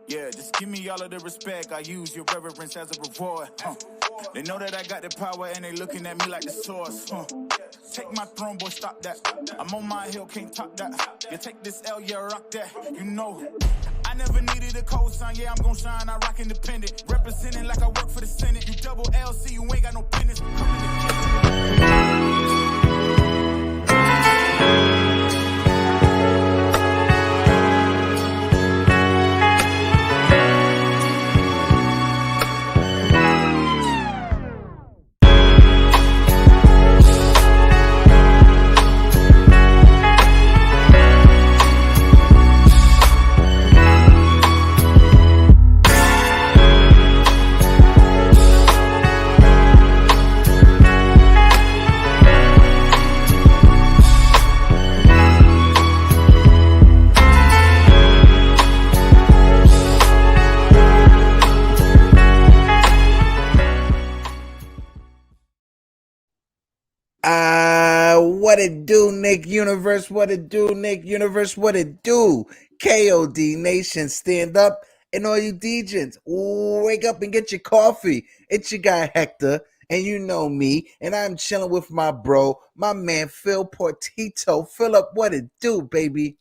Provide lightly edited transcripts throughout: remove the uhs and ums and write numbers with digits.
Yeah, just give me all of the respect. I use your reverence as a reward. They know that I got the power and they looking at me like the source. Take my throne, boy, stop that. I'm on my hill, can't top that. You take this L, yeah, rock that. You know, I never needed a cosign. Yeah, I'm gon' shine. I rock independent. Representing like I work for the Senate. You double LC, you ain't got no business. What it do, Nick Universe? What it do, Nick Universe? What it do? KOD Nation, stand up. And all you DJs, wake up and get your coffee. It's your guy Hector, and you know me. And I'm chilling with my bro, my man Phil Portito. Phil up, what it do, baby?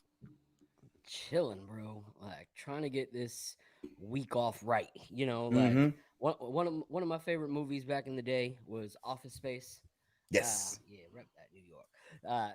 Chilling, bro. Like trying to get this week off right. You know, like one of my favorite movies back in the day was Office Space. Yes. Yeah, rep that New York.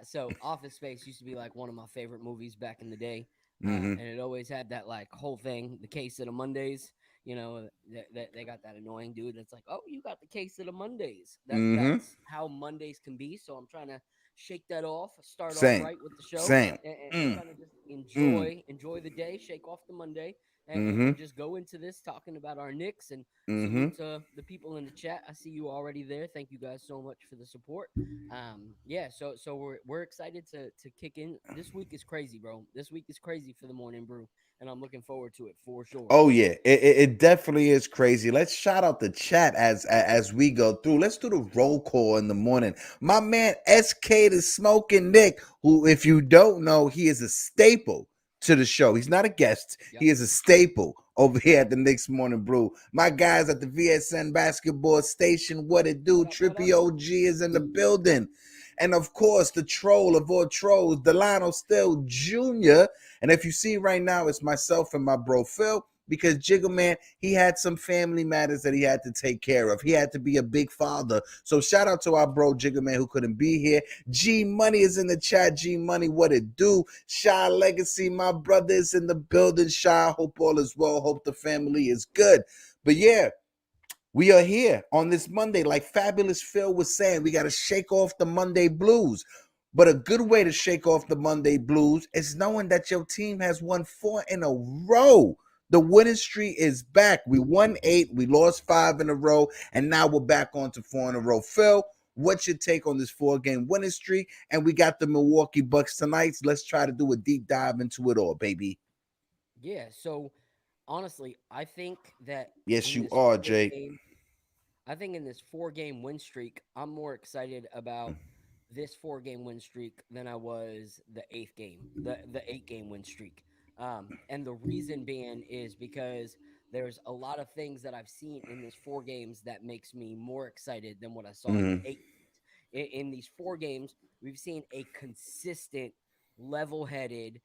So Office Space used to be like one of my favorite movies back in the day, and it always had that like whole thing, the case of the Mondays. You know, they got that annoying dude that's like, oh, you got the case of the Mondays. That's how Mondays can be. So I'm trying to shake that off, start off right with the show, Same. and kind of just enjoy the day, shake off the Monday, and just go into this talking about our Knicks and salute to the people in the chat. I see you already there. Thank you guys so much for the support. So we're excited to kick in. This week is crazy, bro. This week is crazy for the Morning Brew, and I'm looking forward to it for sure. Oh yeah, it definitely is crazy. Let's shout out the chat as we go through. Let's do the roll call in the morning. My man SK the Smoking Nick, who, if you don't know, he is a staple to the show. He's not a guest. Yep. He is a staple over here at the Knicks Morning Brew. My guys at the VSN basketball station, what it do? Trippy OG is in the building. And of course, the troll of all trolls, Delano Still Jr. And if you see right now, it's myself and my bro Phil, because Jiggaman, he had some family matters that he had to take care of. He had to be a big father. So shout out to our bro Jiggaman who couldn't be here. G Money is in the chat. G Money, what it do? Shy Legacy, my brother is in the building. Shy, hope all is well. Hope the family is good. But yeah, we are here on this Monday. Like Fabulous Phil was saying, we got to shake off the Monday blues. But a good way to shake off the Monday blues is knowing that your team has won 4 in a row. The winning streak is back. We won 8, we lost 5 in a row, and now we're back on to 4 in a row. Phil, what's your take on this 4-game winning streak? And we got the Milwaukee Bucks tonight. So let's try to do a deep dive into it all, baby. Yeah, so honestly, I think that yes, you are, Jake. I think in this 4-game win streak, I'm more excited about this 4-game win streak than I was the 8-game win streak. And the reason being is because there's a lot of things that I've seen in this 4 games that makes me more excited than what I saw in 8. In these 4 games, we've seen a consistent, level-headed,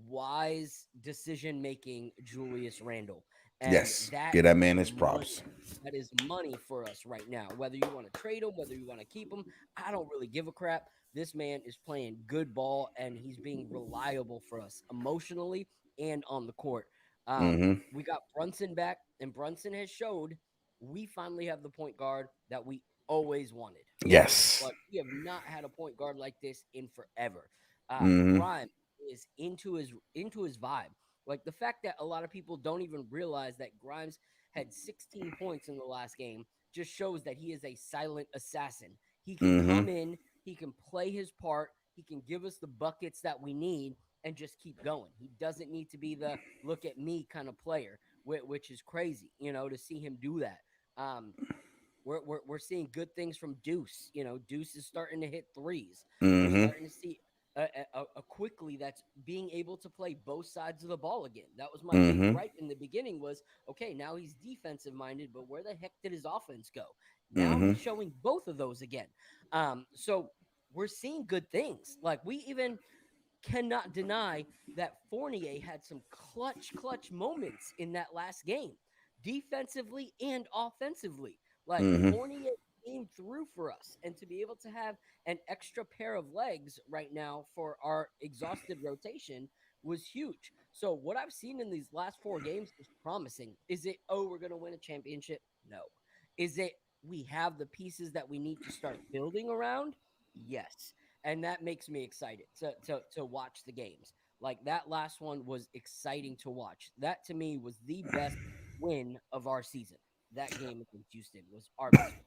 wise decision-making Julius Randle. And yes, get that man his props. That is money for us right now. Whether you want to trade him, whether you want to keep him, I don't really give a crap. This man is playing good ball, and he's being reliable for us emotionally and on the court. We got Brunson back, and Brunson has showed we finally have the point guard that we always wanted. Yes. But we have not had a point guard like this in forever. Grimes is into his vibe. Like the fact that a lot of people don't even realize that Grimes had 16 points in the last game just shows that he is a silent assassin. He can come in, he can play his part, he can give us the buckets that we need and just keep going. He doesn't need to be the look at me kind of player, which is crazy, to see him do that. We're seeing good things from Deuce. Deuce is starting to hit threes. We're starting to see a quickly that's being able to play both sides of the ball again. That was my big Mm-hmm. gripe in the beginning was, okay, now he's defensive minded, but where the heck did his offense go? Now Mm-hmm. he's showing both of those again. So we're seeing good things. Like we even cannot deny that Fournier had some clutch moments in that last game, defensively and offensively. Like Mm-hmm. Fournier came through for us, and to be able to have an extra pair of legs right now for our exhausted rotation was huge. So what I've seen in these last 4 games is promising. Is it, oh, we're going to win a championship? No. Is it, we have the pieces that we need to start building around? Yes, and that makes me excited to watch the games. Like that last one was exciting to watch. That to me was the best win of our season. That game against Houston was our best win.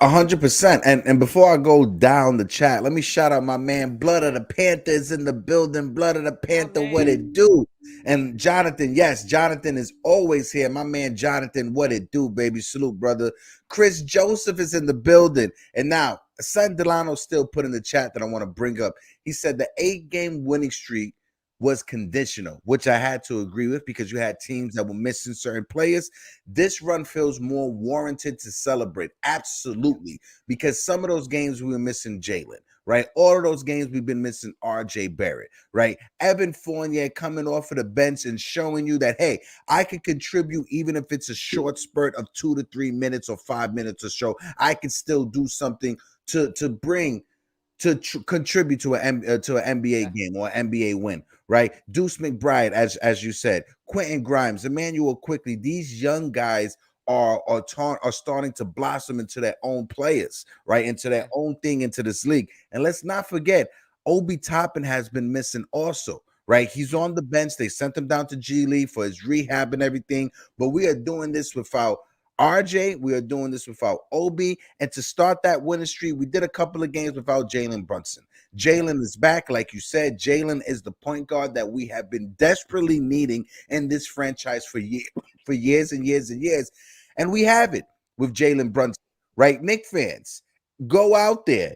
100%. And before I go down the chat, let me shout out my man Blood of the Panthers in the building. Blood of the My Panther, what man. it do? And Jonathan, yes, Jonathan is always here. My man Jonathan, what it do, baby? Salute, brother. Chris Joseph is in the building. And now, Son Delano still put in the chat that I want to bring up. He said the 8-game winning streak was conditional, which I had to agree with because you had teams that were missing certain players. This run feels more warranted to celebrate. Absolutely. Because some of those games we were missing Jalen, right? All of those games we've been missing RJ Barrett, right? Evan Fournier coming off of the bench and showing you that, hey, I can contribute even if it's a short spurt of 2 to 3 minutes or 5 minutes or so. I can still do something to bring to contribute to an NBA game or an NBA win, right? Deuce McBride, as you said, Quentin Grimes, Emmanuel Quickly. These young guys are starting to blossom into their own players, right? Into their own thing, into this league. And let's not forget, Obi Toppin has been missing also. Right, he's on the bench. They sent him down to G League for his rehab and everything. But we are doing this without RJ, we are doing this without Obi. And to start that winning streak, we did a couple of games without Jalen Brunson. Jalen is back. Like you said, Jalen is the point guard that we have been desperately needing in this franchise for years and years and years. And we have it with Jalen Brunson, right? Knicks fans, go out there.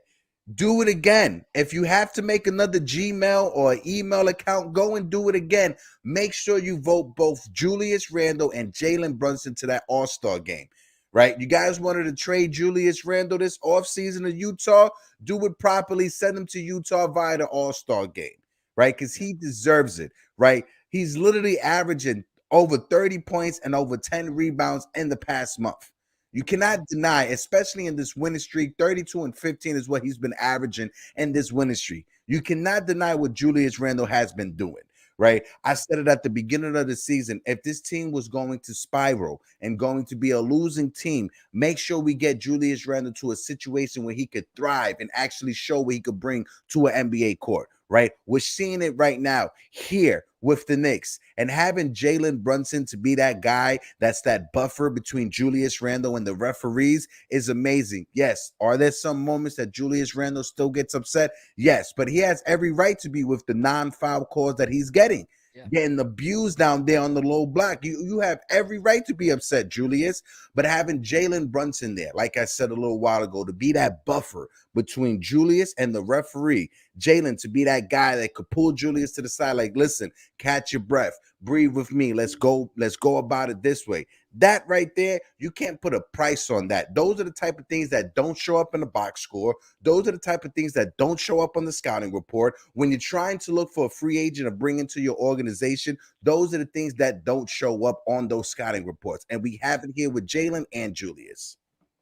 Do it again. If you have to make another Gmail or email account, go and do it again. Make sure you vote both Julius Randle and Jalen Brunson to that All-Star game, right? You guys wanted to trade Julius Randle this offseason to Utah? Do it properly. Send him to Utah via the All-Star game, right? Because he deserves it, right? He's literally averaging over 30 points and over 10 rebounds in the past month. You cannot deny, especially in this winning streak, 32 and 15 is what he's been averaging in this winning streak. You cannot deny what Julius Randle has been doing, right? I said it at the beginning of the season. If this team was going to spiral and going to be a losing team, make sure we get Julius Randle to a situation where he could thrive and actually show what he could bring to an NBA court, right? We're seeing it right now here with the Knicks, and having Jalen Brunson to be that guy that's that buffer between Julius Randle and the referees is amazing. Yes, are there some moments that Julius Randle still gets upset? Yes, but he has every right to be with the non-foul calls that he's getting. Getting abused down there on the low block. You have every right to be upset, Julius. But having Jalen Brunson there, like I said a little while ago, to be that buffer between Julius and the referee, Jalen to be that guy that could pull Julius to the side, like, listen, catch your breath, breathe with me. Let's go about it this way. That right there, you can't put a price on that. Those are the type of things that don't show up in the box score. Those are the type of things that don't show up on the scouting report. When you're trying to look for a free agent to bring into your organization, those are the things that don't show up on those scouting reports. And we have it here with Jalen and Julius.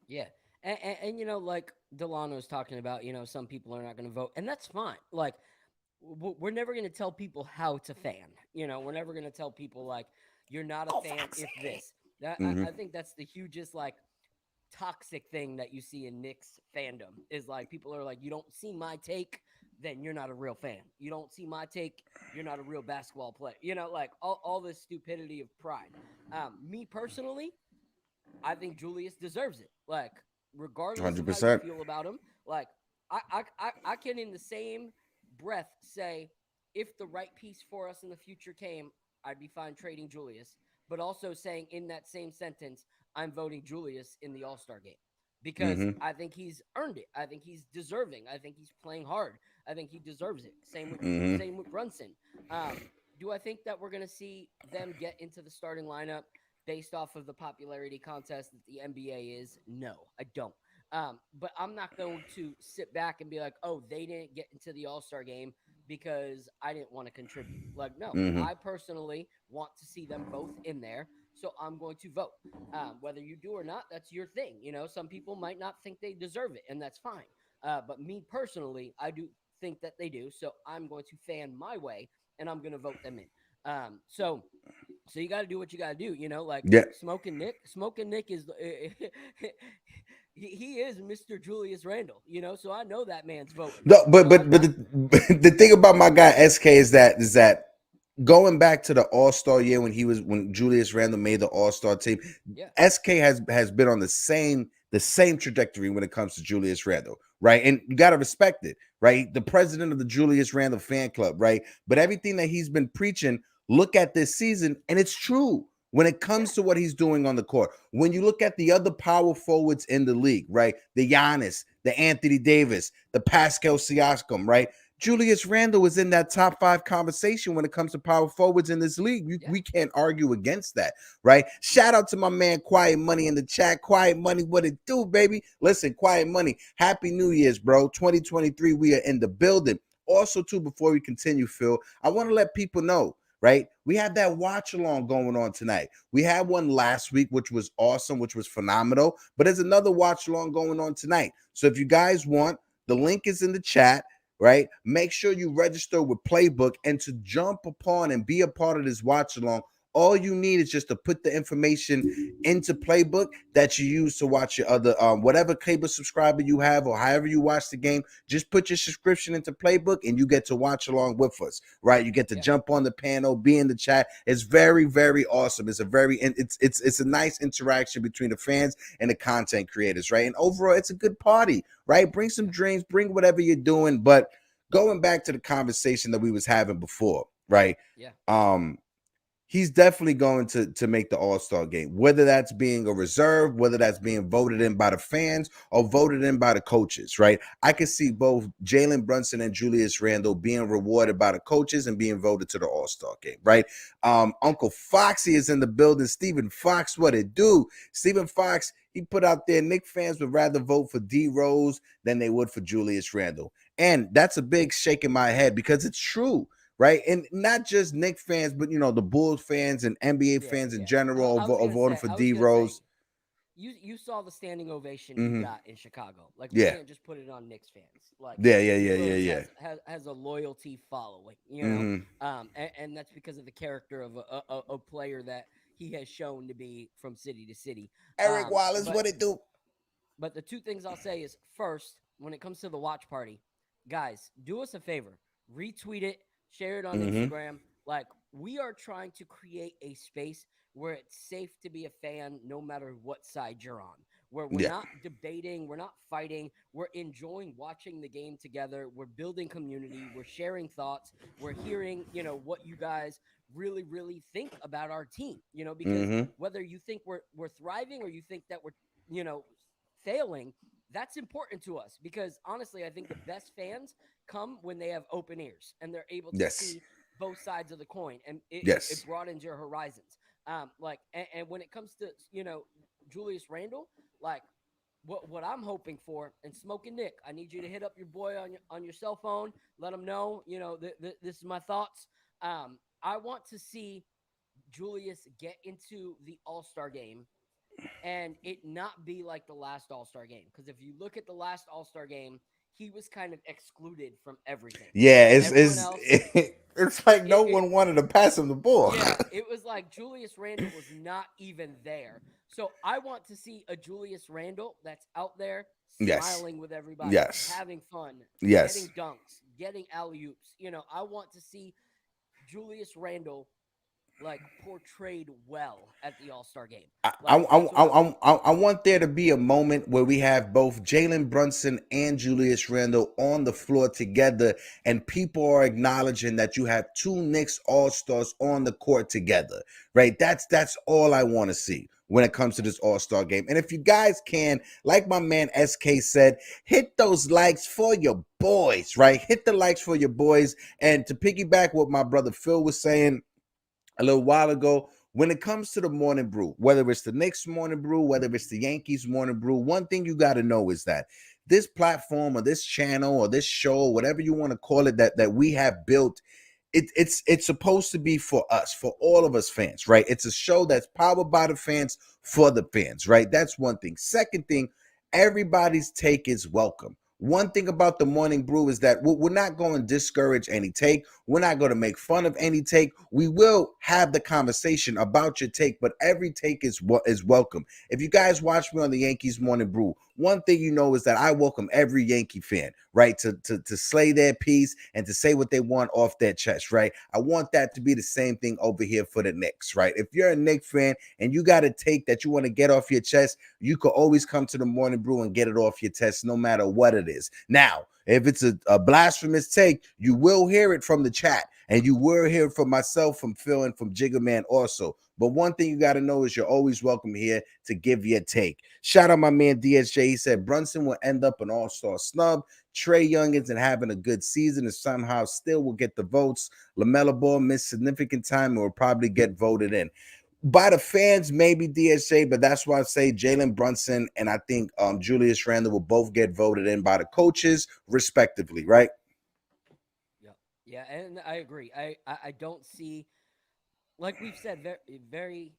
Yeah. And like Delano's talking about, some people are not going to vote, and that's fine. Like, we're never going to tell people how to fan. We're never going to tell people, like, you're not a fan if this. I think that's the hugest, like, toxic thing that you see in Knicks fandom is, like, people are like, you don't see my take, then you're not a real fan. You don't see my take, you're not a real basketball player. Like, all this stupidity of pride. Me personally, I think Julius deserves it. Like, regardless of how you 100%. feel about him, like, I can in the same breath say, if the right piece for us in the future came, I'd be fine trading Julius. But also saying in that same sentence, I'm voting Julius in the All-Star game because I think he's earned it. I think he's deserving. I think he's playing hard. I think he deserves it. Mm-hmm. Same with Brunson. Do I think that we're going to see them get into the starting lineup based off of the popularity contest that the NBA is? No, I don't. But I'm not going to sit back and be like, oh, they didn't get into the All-Star game because I didn't want to contribute. Like, no, Mm-hmm. I personally want to see them both in there, so I'm going to vote. Whether you do or not, that's your thing. Some people might not think they deserve it, and that's fine. But me personally, I do think that they do, so I'm going to fan my way, and I'm going to vote them in. So you got to do what you got to do. Like Yeah. Smoking Nick is he is Mr. Julius Randle. So I know that man's voting. No, but So but but the thing about my guy SK is that going back to the All-Star year when Julius Randle made the All-Star team, yeah. SK has been on the same trajectory when it comes to Julius Randle, right? And you got to respect it, right? The president of the Julius Randle fan club, right? But everything that he's been preaching, look at this season, and it's true when it comes to what he's doing on the court. When you look at the other power forwards in the league, right? The Giannis, the Anthony Davis, the Pascal Siakam, right? Julius Randle is in that top 5 conversation when it comes to power forwards in this league. We can't argue against that, right? Shout out to my man Quiet Money in the chat. Quiet Money, what it do, baby? Listen, Quiet Money, Happy New Year's, bro. 2023, we are in the building. Also, too, before we continue, Phil, I want to let people know, right? We have that watch along going on tonight. We had one last week, which was awesome, which was phenomenal. But there's another watch along going on tonight. So if you guys want, the link is in the chat, right? Make sure you register with Playbook, and to jump upon and be a part of this watch along, all you need is just to put the information into Playbook that you use to watch your other whatever cable subscriber you have or however you watch the game. Just put your subscription into Playbook and you get to watch along with us, right? You get to jump on the panel, be in the chat. It's very, very awesome. It's a nice interaction between the fans and the content creators, right? And overall, it's a good party, right? Bring some drinks, bring whatever you're doing. But going back to the conversation that we was having before, right? Yeah. He's definitely going to make the All-Star game, whether that's being a reserve, whether that's being voted in by the fans or voted in by the coaches, right? I can see both Jalen Brunson and Julius Randle being rewarded by the coaches and being voted to the All-Star game, right? Uncle Foxy is in the building. Stephen Fox, what it do? Stephen Fox, he put out there, Knicks fans would rather vote for D Rose than they would for Julius Randle. And that's a big shake in my head because it's true. Right, and not just Knicks fans, but the Bulls fans and NBA fans in general are voting for D Rose. You saw the standing ovation he got in Chicago. Like, we can't just put it on Knicks fans. Like, yeah. Has a loyalty following, and that's because of the character of a player that he has shown to be from city to city. Eric Wallace, what it do? But the two things I'll say is, first, when it comes to the watch party, guys, do us a favor, retweet it. Share it on Instagram. Like, we are trying to create a space where it's safe to be a fan no matter what side you're on. Where we're not debating, we're not fighting, we're enjoying watching the game together, we're building community, we're sharing thoughts, we're hearing, what you guys really, really think about our team. Because whether you think we're thriving or you think that we're, failing, that's important to us, because honestly, I think the best fans come when they have open ears and they're able to see both sides of the coin, and it broadens your horizons. And when it comes to Julius Randle, like what I'm hoping for, and Smoking Nick, I need you to hit up your boy on your cell phone, let him know this is my thoughts. I want to see Julius get into the All-Star game and it not be like the last All-Star game. Because if you look at the last All-Star game, he was kind of excluded from everything. Yeah, it's like no one wanted to pass him the ball. Yeah, it was like Julius Randle was not even there. So I want to see a Julius Randle that's out there smiling with everybody, having fun, getting dunks, getting alley-oops. I want to see Julius Randle like portrayed well at the All-Star game. I want there to be a moment where we have both Jalen Brunson and Julius Randle on the floor together, and people are acknowledging that you have two Knicks All-Stars on the court together, right? That's all I want to see. when it comes to this All-Star game. And if you guys can, like my man SK said, hit those likes for your boys, right? Hit the likes for your boys. And to piggyback what my brother Phil was saying a little while ago, when it comes to the morning brew, whether it's the Knicks morning brew, whether it's the Yankees morning brew, one thing you got to know is that this platform or this channel or this show, whatever you want to call it, that we have built, it's supposed to be for us, for all of us fans, right? It's a show that's powered by the fans for the fans, right? That's one thing. Second thing, everybody's take is welcome. One thing about the morning brew is that we're not going to discourage any take. We're not going to make fun of any take. We will have the conversation about your take, but every take is welcome. If you guys watch me on the Yankees morning brew, one thing you know is that I welcome every Yankee fan, right, to slay their piece and to say what they want off their chest, right? I want that to be the same thing over here for the Knicks, right? If you're a Knicks fan and you got a take that you want to get off your chest, you could always come to the morning brew and get it off your chest no matter what it is. Now, if it's a blasphemous take, you will hear it from the chat, and you will hear it from myself, from Phil, and from Jiggaman also. But one thing you got to know is you're always welcome here to give your take. Shout out my man DSJ. He said Brunson will end up an all-star snub. Trae Young isn't having a good season and somehow still will get the votes. LaMelo Ball missed significant time and will probably get voted in. By the fans, maybe DSJ, but that's why I say Jalen, Brunson, and I think Julius Randle will both get voted in by the coaches, respectively, right? Yeah, and I agree. I don't see, like we've said very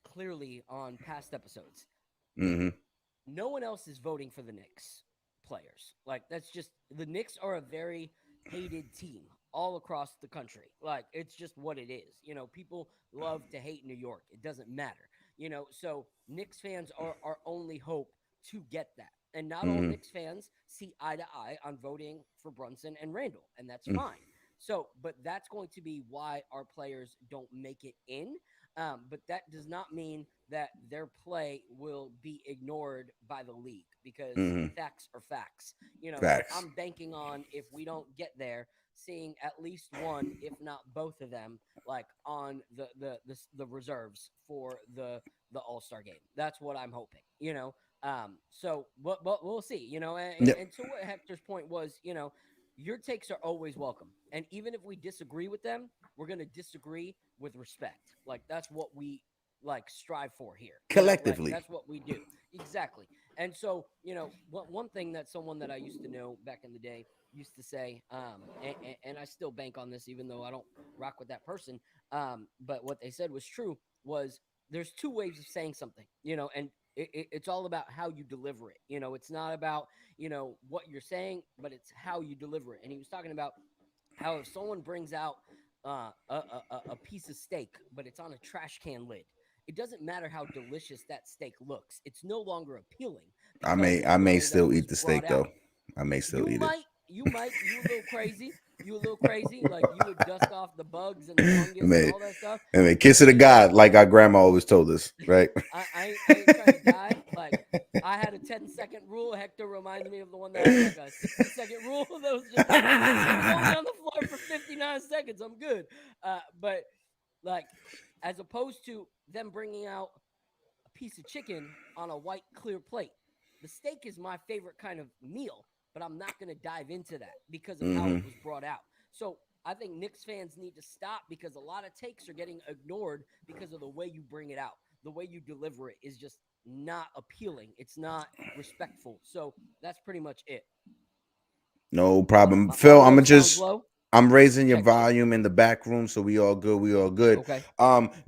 clearly on past episodes. Mm-hmm. No one else is voting for the Knicks players. Like, that's just, the Knicks are a very hated team all across the country. Like, it's just what it is. People love to hate New York. It doesn't matter. So Knicks fans are our only hope to get that. And not all Knicks fans see eye to eye on voting for Brunson and Randle, and that's fine. So, but that's going to be why our players don't make it in. But that does not mean that their play will be ignored by the league, because facts are facts. Facts. I'm banking on, if we don't get there, seeing at least one, if not both of them, like on the reserves for the All-Star game. That's what I'm hoping. So but we'll see. And to what Hector's point was, your takes are always welcome. And even if we disagree with them, we're going to disagree with respect. Like, that's what we strive for here. Collectively. That's what we do. Exactly. And so, one thing that someone that I used to know back in the day used to say, and I still bank on this, even though I don't rock with that person. But what they said was true, was there's two ways of saying something, and it's all about how you deliver it. It's not about, what you're saying, but it's how you deliver it. And he was talking about how if someone brings out a piece of steak, but it's on a trash can lid, it doesn't matter how delicious that steak looks. It's no longer appealing. I may still eat the steak, though. I may still eat it. You a little crazy. Like, you would dust off the bugs and the fungus and all that stuff. I mean, kiss of the God, like our grandma always told us, right? I ain't trying to die. Like, I had a 10-second rule. Hector reminds me of the one that had like a 60-second rule. That was just only on the floor for 59 seconds. I'm good. But, like, as opposed to them bringing out a piece of chicken on a white, clear plate, the steak is my favorite kind of meal. But I'm not going to dive into that because of how it was brought out. So I think Knicks fans need to stop, because a lot of takes are getting ignored because of the way you bring it out. The way you deliver it is just not appealing. It's not respectful. So that's pretty much it. No problem. Phil, I'm raising your Check. volume in the back room, so we all good. Okay.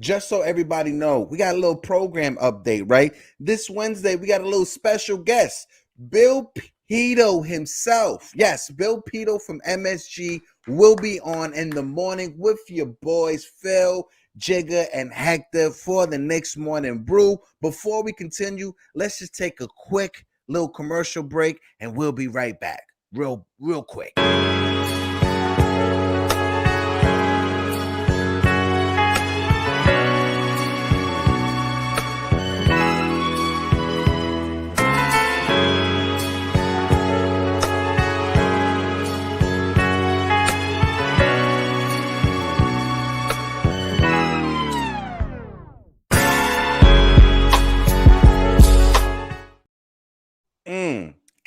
Just so everybody know, we got a little program update, right? This Wednesday, we got a little special guest, Bill Pito himself. Yes, Bill Pito from MSG will be on in the morning with your boys Phil, Jigga, and Hector for the Knicks Morning Brew. Before we continue, let's just take a quick little commercial break, and we'll be right back. Real quick.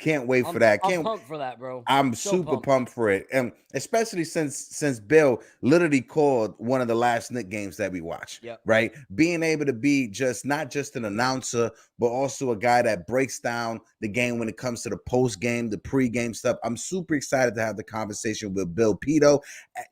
Can't wait for that. I'm Can't pumped for that, bro. I'm So super pumped for it, and especially since Bill literally called one of the last Knicks games that we watched. Yep. Right, being able to be not just an announcer, but also a guy that breaks down the game when it comes to the post game, the pre-game stuff. I'm super excited to have the conversation with Bill Pito.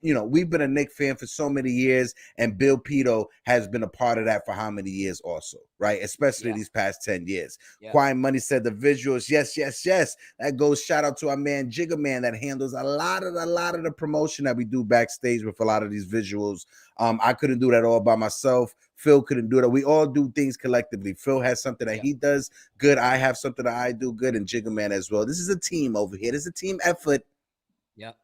You know, we've been a Knicks fan for so many years, and Bill Pito has been a part of that for how many years also, right? Especially these past 10 years. Quiet Money said the visuals, yes. That goes shout out to our man Jiggaman that handles a lot of the promotion that we do backstage with a lot of these visuals. I couldn't do that all by myself. Phil couldn't do that. We all do things collectively. Phil has something that he does good. I have something that I do good, and Jiggaman as well. This is a team over here. This is a team effort. Yep.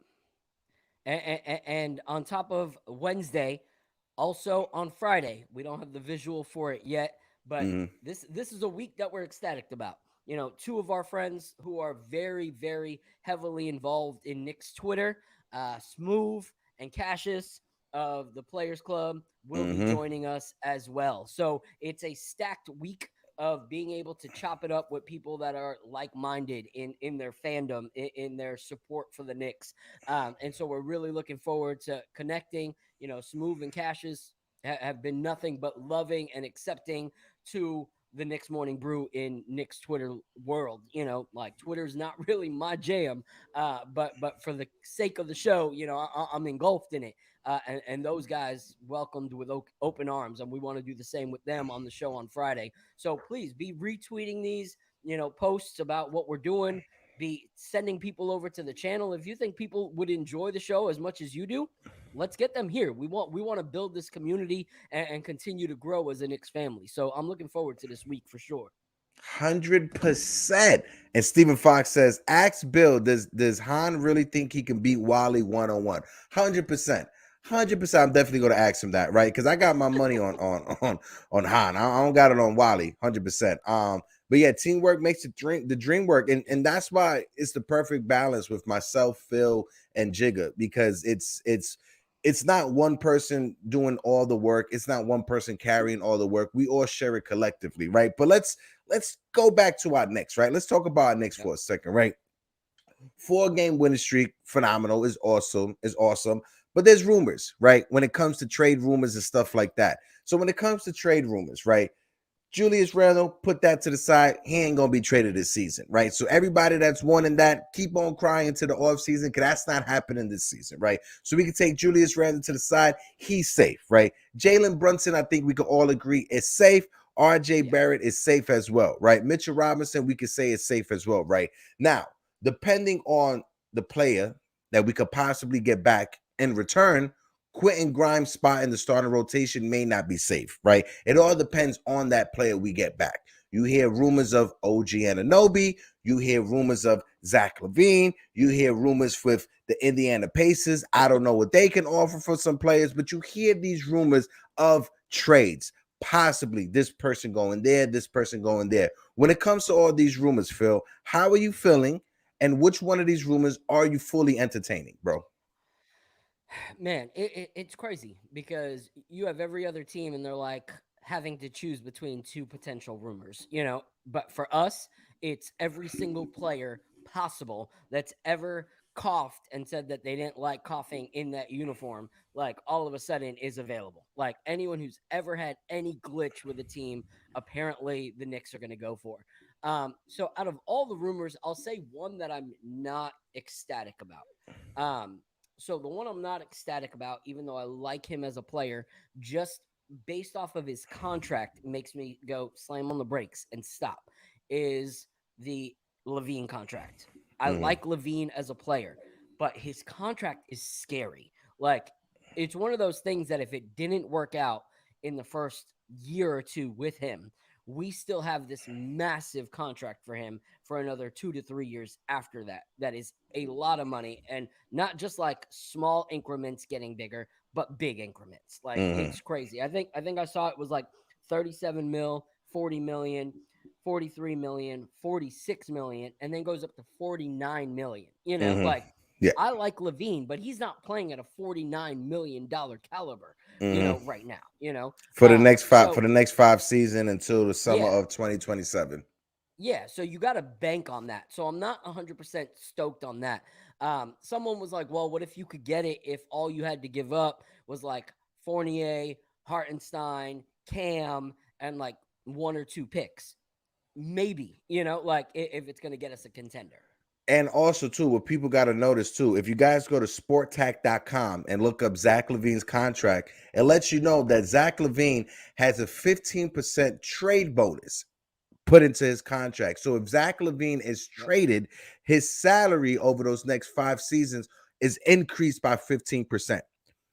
And on top of Wednesday, also on Friday, we don't have the visual for it yet, but this is a week that we're ecstatic about. You know, two of our friends who are very, very heavily involved in Knicks Twitter, Smooth and Cassius of the Players Club, will be joining us as well. So it's a stacked week of being able to chop it up with people that are like-minded in their fandom, in their support for the Knicks. And so we're really looking forward to connecting. You know, Smooth and Cassius have been nothing but loving and accepting to the Knicks Morning Brew in Knicks Twitter world. You know, like Twitter's not really my jam, but for the sake of the show, you know, I'm engulfed in it. And those guys welcomed with open arms, and we want to do the same with them on the show on Friday. So please be retweeting these, you know, posts about what we're doing. Be sending people over to the channel. If you think people would enjoy the show as much as you do, let's get them here. We want to build this community and continue to grow as a Knicks family. So I'm looking forward to this week for sure. 100%. And Stephen Fox says, ask Bill, does Han really think he can beat Wally one-on-one? 100%. 100%. I'm definitely going to ask him that, right? Because I got my money on Han. I don't got it on Wally. 100%. But yeah, teamwork makes the dream work, and that's why it's the perfect balance with myself, Phil, and Jigga, because it's not one person doing all the work. It's not one person carrying all the work. We all share it collectively, right? But let's go back to our Knicks, right? Let's talk about our Knicks for a second, right? 4-game winning streak, phenomenal, is awesome. But there's rumors, right? When it comes to trade rumors and stuff like that. So when it comes to trade rumors, right? Julius Randle, put that to the side. He ain't going to be traded this season, right? So everybody that's wanting that, keep on crying to the offseason, because that's not happening this season, right? So we can take Julius Randle to the side. He's safe, right? Jalen Brunson, I think we can all agree, is safe. RJ Barrett is safe as well, right? Mitchell Robinson, we could say is safe as well, right? Now, depending on the player that we could possibly get back in return, Quentin Grimes' spot in the starting rotation may not be safe, right? It all depends on that player we get back. You hear rumors of OG Anunoby. You hear rumors of Zach LaVine. You hear rumors with the Indiana Pacers. I don't know what they can offer for some players, but you hear these rumors of trades. Possibly this person going there, this person going there. When it comes to all these rumors, Phil, how are you feeling? And which one of these rumors are you fully entertaining, bro? Man, it's crazy because you have every other team and they're like having to choose between two potential rumors, you know. But for us, it's every single player possible that's ever coughed and said that they didn't like coughing in that uniform, like all of a sudden is available. Like anyone who's ever had any glitch with a team, apparently the Knicks are going to go for. So out of all the rumors, I'll say one that I'm not ecstatic about. So the one I'm not ecstatic about, even though I like him as a player, just based off of his contract, makes me go slam on the brakes and stop, is the LaVine contract. I like LaVine as a player, but his contract is scary. Like, it's one of those things that if it didn't work out in the first year or two with him, we still have this massive contract for him for another 2 to 3 years after that. That is a lot of money, and not just like small increments getting bigger, but big increments. Like it's crazy. I think I saw it was like 37 mil, 40 million, 43 million, 46 million, and then goes up to 49 million. You know, like I like LaVine, but he's not playing at a $49 million caliber, you know, right now, For the next 5 season until the summer of 2027. Yeah, so you got to bank on that. So I'm not 100% stoked on that. Someone was like, well, what if you could get it if all you had to give up was like Fournier, Hartenstein, Cam, and like one or two picks? Maybe, like if it's going to get us a contender. And also, too, what people got to notice, too, if you guys go to sporttac.com and look up Zach LaVine's contract, it lets you know that Zach LaVine has a 15% trade bonus put into his contract. So if Zach LaVine is traded, his salary over those next 5 seasons is increased by 15%.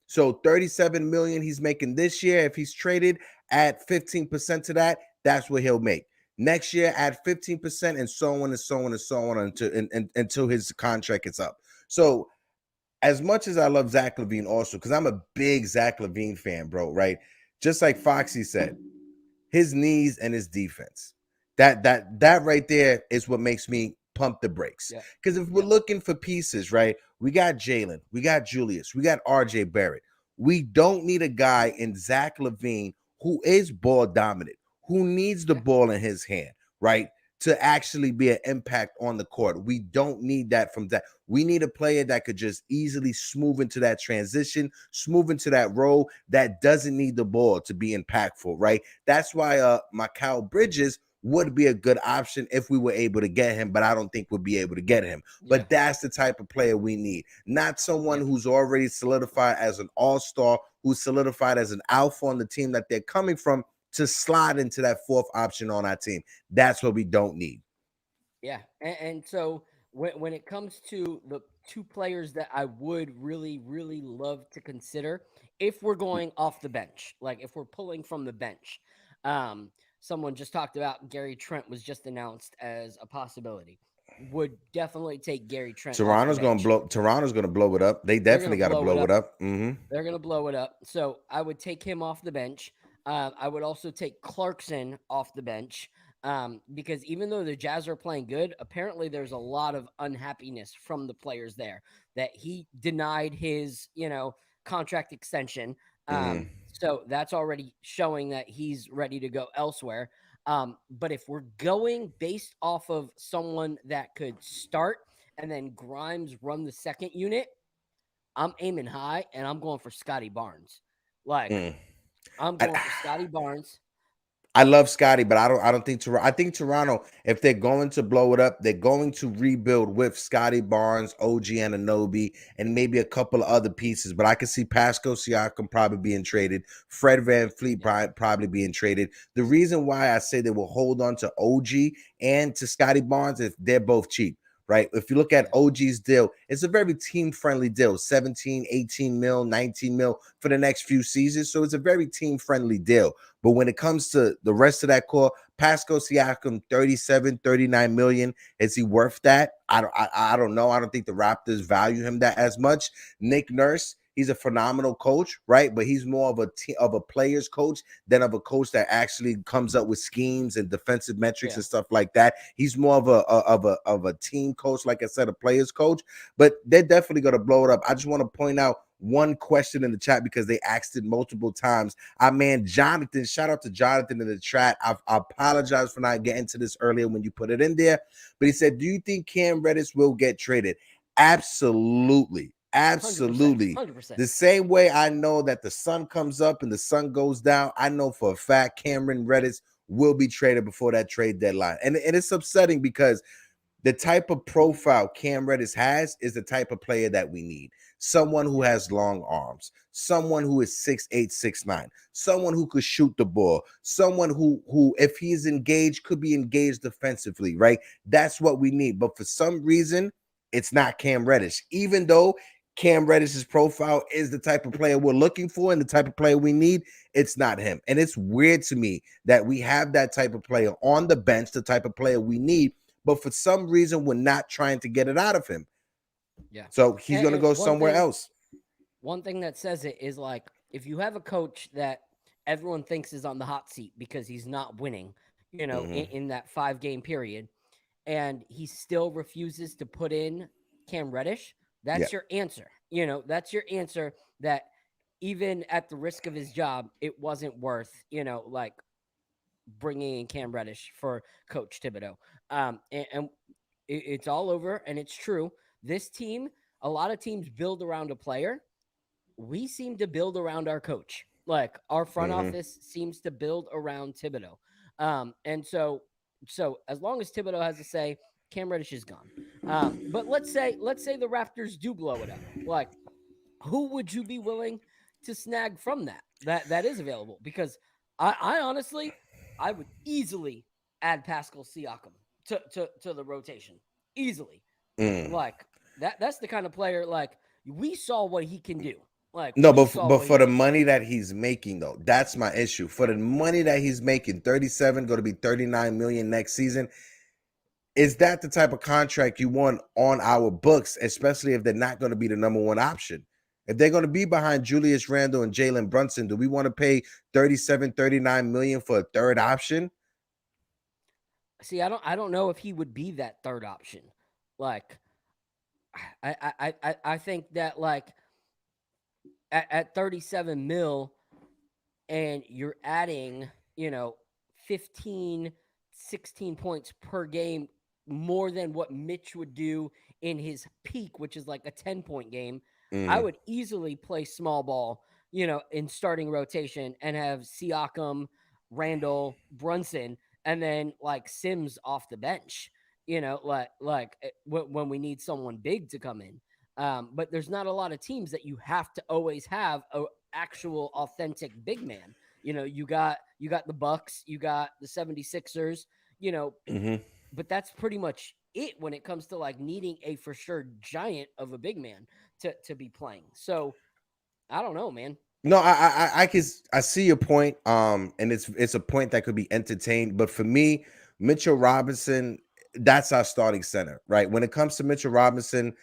So 37 million he's making this year. If he's traded, add 15% to that, that's what he'll make. Next year, add 15%, and so on and so on and so on until his contract is up. So as much as I love Zach LaVine also, because I'm a big Zach LaVine fan, bro, right? Just like Foxy said, his knees and his defense. That right there is what makes me pump the brakes. Because if we're looking for pieces, right? We got Jalen, we got Julius, we got RJ Barrett. We don't need a guy in Zach LaVine who is ball dominant, who needs the ball in his hand, right? To actually be an impact on the court. We don't need that from that. We need a player that could just easily smooth into that transition, smooth into that role, that doesn't need the ball to be impactful, right? That's why Mikal Bridges would be a good option if we were able to get him, but I don't think we'll be able to get him. But that's the type of player we need, not someone who's already solidified as an all-star, who's solidified as an alpha on the team that they're coming from, to slide into that fourth option on our team. That's what we don't need. Yeah. And so when it comes to the two players that I would really, really love to consider, if we're going off the bench, like if we're pulling from the bench, someone just talked about Gary Trent was just announced as a possibility. Would definitely take Gary Trent. Toronto's gonna blow it up. They definitely got to blow it up. Mm-hmm. They're gonna blow it up. So I would take him off the bench. I would also take Clarkson off the bench because even though the Jazz are playing good, apparently there's a lot of unhappiness from the players there that he denied his, contract extension. So that's already showing that he's ready to go elsewhere. But if we're going based off of someone that could start and then Grimes run the second unit, I'm aiming high and I'm going for Scotty Barnes. I'm going for Scotty Barnes. I love Scotty, but I don't think Toronto. I think Toronto, if they're going to blow it up, they're going to rebuild with Scotty Barnes, OG Anunoby, and maybe a couple of other pieces. But I can see Pascal Siakam probably being traded, Fred VanVleet probably being traded. The reason why I say they will hold on to OG and to Scotty Barnes is they're both cheap. Right. If you look at OG's deal, it's a very team-friendly deal, 17, 18 mil, 19 mil for the next few seasons. So it's a very team-friendly deal. But when it comes to the rest of that core, Pascal Siakam, 37, 39 million. Is he worth that? I don't know. I don't think the Raptors value him that as much. Nick Nurse, he's a phenomenal coach, right? But he's more of a player's coach than of a coach that actually comes up with schemes and defensive metrics and stuff like that. He's more of a team coach, like I said, a player's coach. But they're definitely going to blow it up. I just want to point out one question in the chat because they asked it multiple times. Our man Jonathan, shout out to Jonathan in the chat. I apologize for not getting to this earlier when you put it in there. But he said, do you think Cam Reddish will get traded? Absolutely. Absolutely. 100%. The same way I know that the sun comes up and the sun goes down, I know for a fact Cameron Reddish will be traded before that trade deadline. And it's upsetting because the type of profile Cam Reddish has is the type of player that we need. Someone who has long arms, someone who is 6'8", 6'9", someone who could shoot the ball, someone who if he's engaged, could be engaged defensively, right? That's what we need. But for some reason, it's not Cam Reddish, even though Cam Reddish's profile is the type of player we're looking for and the type of player we need. It's not him. And it's weird to me that we have that type of player on the bench, the type of player we need, but for some reason, we're not trying to get it out of him. Yeah. So he's going to go somewhere else. One thing that says it is like, if you have a coach that everyone thinks is on the hot seat because he's not winning, in that 5-game period, and he still refuses to put in Cam Reddish, that's your answer. That's your answer that even at the risk of his job, it wasn't worth, bringing in Cam Reddish for Coach Thibodeau. And it's all over, and it's true. This team, a lot of teams build around a player. We seem to build around our coach. Like our front office seems to build around Thibodeau. And so as long as Thibodeau has to say, Cam Reddish is gone. But let's say the Raptors do blow it up. Like, who would you be willing to snag from that is available? Because I honestly, I would easily add Pascal Siakam to the rotation. Easily. Like that's the kind of player, like, we saw what he can do. Like, No, we but saw but what he for the can do. money that he's making, though, that's my issue. For the money that he's making, 37, going to be 39 million next season. Is that the type of contract you want on our books, especially if they're not going to be the number one option? If they're going to be behind Julius Randle and Jalen Brunson, do we want to pay 37, 39 million for a third option? See, I don't know if he would be that third option. Like, I think that, like, at 37 mil, and you're adding, 15, 16 points per game more than what Mitch would do in his peak, which is like a 10-point game. I would easily play small ball, in starting rotation and have Siakam, Randle, Brunson, and then like Sims off the bench, when we need someone big to come in. But there's not a lot of teams that you have to always have a actual authentic big man. You got the Bucks, you got the 76ers, but that's pretty much it when it comes to like needing a for sure giant of a big man to be playing. So I don't know, man. No, I see your point. And it's a point that could be entertained. But for me, Mitchell Robinson, that's our starting center, right? When it comes to Mitchell Robinson,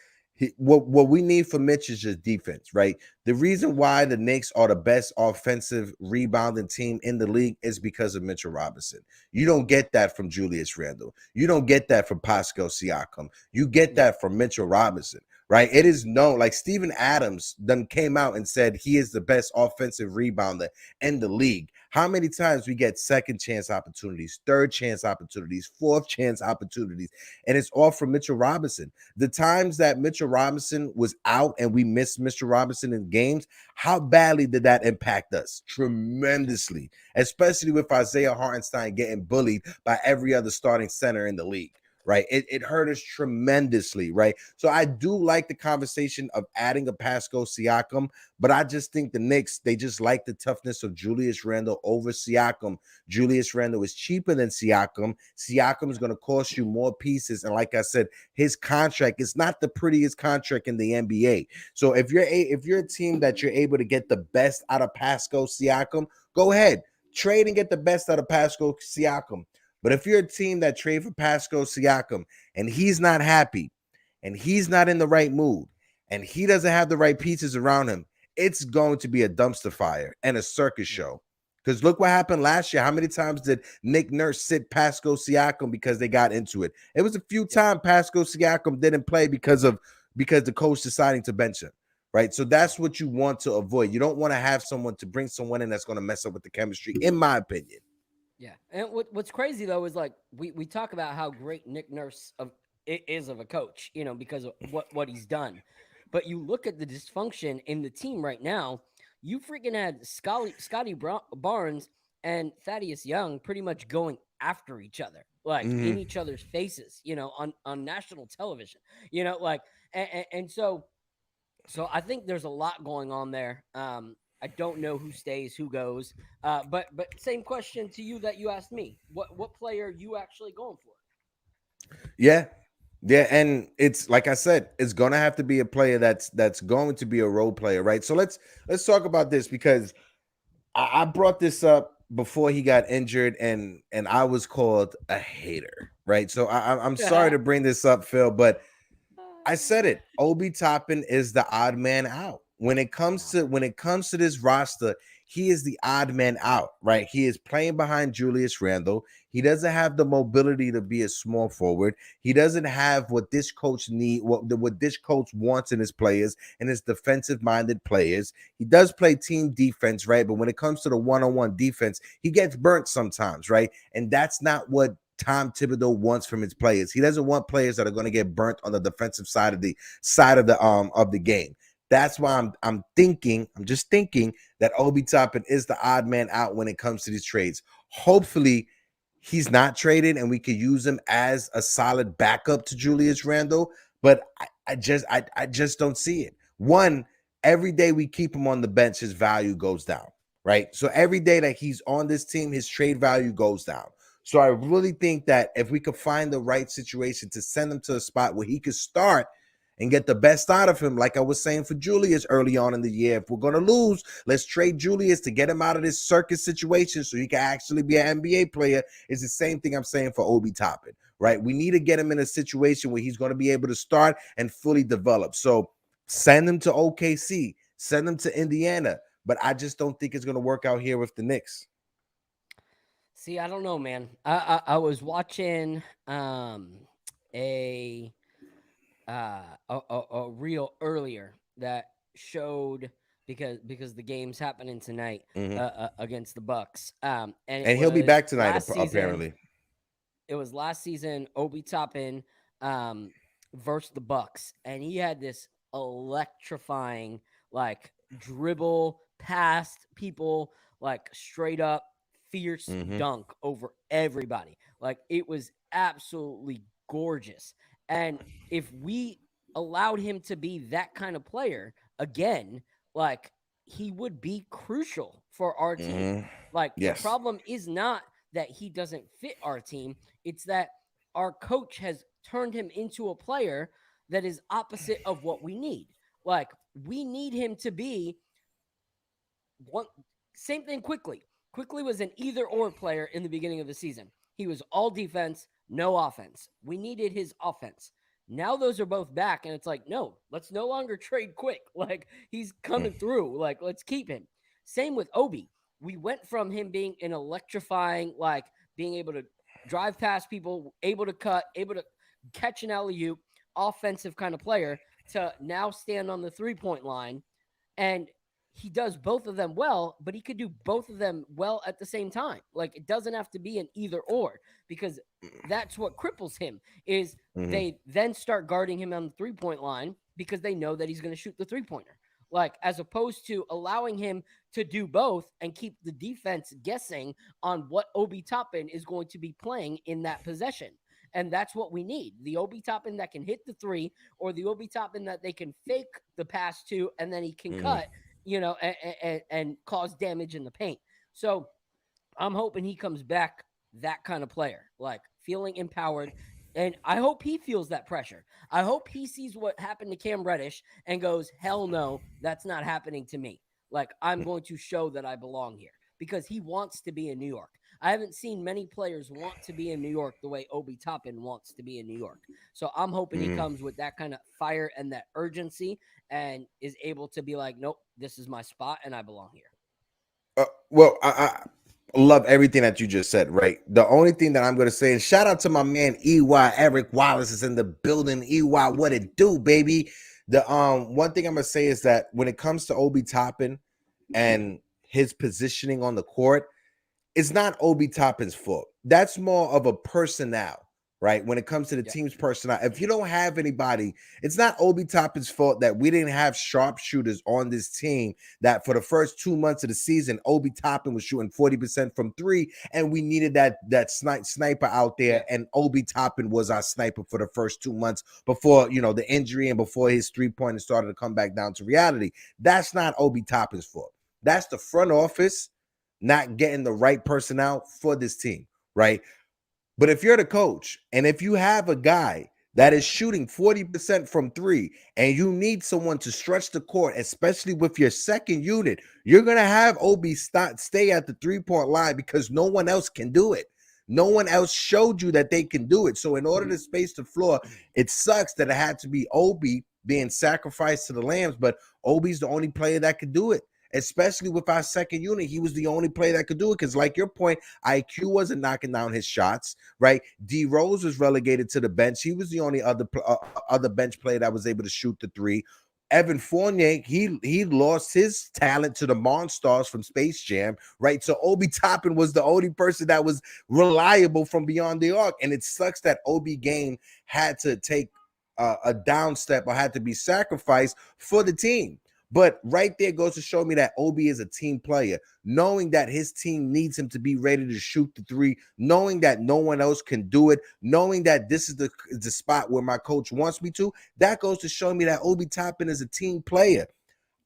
what we need for Mitch is just defense, right? The reason why the Knicks are the best offensive rebounding team in the league is because of Mitchell Robinson. You don't get that from Julius Randle. You don't get that from Pascal Siakam. You get that from Mitchell Robinson, right? It is known, like Steven Adams then came out and said he is the best offensive rebounder in the league. How many times we get second chance opportunities, third chance opportunities, fourth chance opportunities, and it's all from Mitchell Robinson. The times that Mitchell Robinson was out and we missed Mr. Robinson in games, how badly did that impact us? Tremendously, especially with Isaiah Hartenstein getting bullied by every other starting center in the league. Right. It hurt us tremendously. Right. So I do like the conversation of adding a Pascal Siakam, but I just think the Knicks, they just like the toughness of Julius Randle over Siakam. Julius Randle is cheaper than Siakam. Siakam is going to cost you more pieces. And like I said, his contract is not the prettiest contract in the NBA. So if you're a team that you're able to get the best out of Pascal Siakam, go ahead. Trade and get the best out of Pascal Siakam. But if you're a team that trade for Pascal Siakam and he's not happy and he's not in the right mood and he doesn't have the right pieces around him, it's going to be a dumpster fire and a circus show. Because look what happened last year. How many times did Nick Nurse sit Pascal Siakam because they got into it? It was a few times Pascal Siakam didn't play because the coach deciding to bench him. Right. So that's what you want to avoid. You don't want to have someone to bring someone in that's going to mess up with the chemistry, in my opinion. Yeah, and what's crazy though is, like, we talk about how great Nick Nurse is of a coach, because of what he's done, but you look at the dysfunction in the team right now. You freaking had Scotty Barnes and Thaddeus Young pretty much going after each other, like in each other's faces, on national television, like, and so I think there's a lot going on there. I don't know who stays, who goes. But same question to you that you asked me. What player are you actually going for? Yeah. Yeah, and it's like I said, it's gonna have to be a player that's going to be a role player, right? So let's talk about this, because I brought this up before he got injured, and I was called a hater, right? So I'm sorry to bring this up, Phil, but I said it. Obi Toppin is the odd man out when it comes to this roster. he is the odd man out, right? He is playing behind Julius Randle. He doesn't have the mobility to be a small forward. He doesn't have what this coach what this coach wants in his players and his defensive-minded players. He does play team defense, right? But when it comes to the one-on-one defense, he gets burnt sometimes, right? And that's not what Tom Thibodeau wants from his players. He doesn't want players that are going to get burnt on the defensive side of the game. That's why I'm just thinking that Obi Toppin is the odd man out when it comes to these trades. Hopefully he's not traded and we could use him as a solid backup to Julius Randle, but I just don't see it. One, every day we keep him on the bench, his value goes down, right? So every day that he's on this team, his trade value goes down. So I really think that if we could find the right situation to send him to a spot where he could start and get the best out of him, like I was saying for Julius early on in the year, if we're going to lose, let's trade Julius to get him out of this circus situation so he can actually be an NBA player. It's the same thing I'm saying for Obi Toppin, right? We need to get him in a situation where he's going to be able to start and fully develop. So send him to OKC, send him to Indiana, but I just don't think it's going to work out here with the Knicks. See, I don't know, man. I was watching a reel earlier that showed because the game's happening tonight against the Bucks. And he'll be back tonight apparently. It was last season, Obi Toppin versus the Bucks, and he had this electrifying like dribble past people, like straight up fierce dunk over everybody. Like it was absolutely gorgeous. And if we allowed him to be that kind of player again, like he would be crucial for our team. Like the problem is not that he doesn't fit our team. It's that our coach has turned him into a player that is opposite of what we need. Like we need him to be one. Same thing quickly. Quickly was an either-or player in the beginning of the season. He was all defense, no offense. We needed his offense. Now those are both back, and it's like, no, let's no longer trade Quick. Like, he's coming through. Like, let's keep him. Same with Obi. We went from him being an electrifying, like, being able to drive past people, able to cut, able to catch an alley-oop, offensive kind of player, to now stand on the three-point line, and he does both of them well, but he could do both of them well at the same time. Like it doesn't have to be an either or, because that's what cripples him is they then start guarding him on the 3-point line because they know that he's going to shoot the 3-pointer. Like as opposed to allowing him to do both and keep the defense guessing on what Obi Toppin is going to be playing in that possession. And that's what we need. The Obi Toppin that can hit the three, or the Obi Toppin that they can fake the pass to and then he can cut, you know, and cause damage in the paint. So I'm hoping he comes back that kind of player, like feeling empowered. And I hope he feels that pressure. I hope he sees what happened to Cam Reddish and goes, hell no, that's not happening to me. Like, I'm going to show that I belong here, because he wants to be in New York. I haven't seen many players want to be in New York the way Obi Toppin wants to be in New York. So I'm hoping he comes with that kind of fire and that urgency and is able to be like, nope, this is my spot and I belong here. Well, I love everything that you just said, right? The only thing that I'm going to say is shout out to my man EY. Eric Wallace is in the building. EY, what it do, baby? The one thing I'm going to say is that when it comes to Obi Toppin and his positioning on the court, it's not Obi Toppin's fault. That's more of a personnel, right? When it comes to the team's personnel, if you don't have anybody, it's not Obi Toppin's fault that we didn't have sharpshooters on this team, that for the first 2 months of the season, Obi Toppin was shooting 40% from three, and we needed that sniper out there, and Obi Toppin was our sniper for the first 2 months before, you know, the injury and before his three-pointer started to come back down to reality. That's not Obi Toppin's fault. That's the front office not getting the right personnel for this team, right? But if you're the coach and if you have a guy that is shooting 40% from three and you need someone to stretch the court, especially with your second unit, you're going to have Obi stay at the 3-point line because no one else can do it. No one else showed you that they can do it. So in order to space the floor, it sucks that it had to be Obi being sacrificed to the Lambs, but Obi's the only player that could do it. especially with our second unit. He was the only player that could do it because, like your point, IQ wasn't knocking down his shots, right? D Rose was relegated to the bench. He was the only other bench player that was able to shoot the three. Evan Fournier, he lost his talent to the Monstars from Space Jam, right? So Obi Toppin was the only person that was reliable from beyond the arc, and it sucks that Obi game had to take a down step or had to be sacrificed for the team. But right there goes to show me that Obi is a team player, knowing that his team needs him to be ready to shoot the three, knowing that no one else can do it, knowing that this is the spot where my coach wants me to. That goes to show me that Obi Toppin is a team player.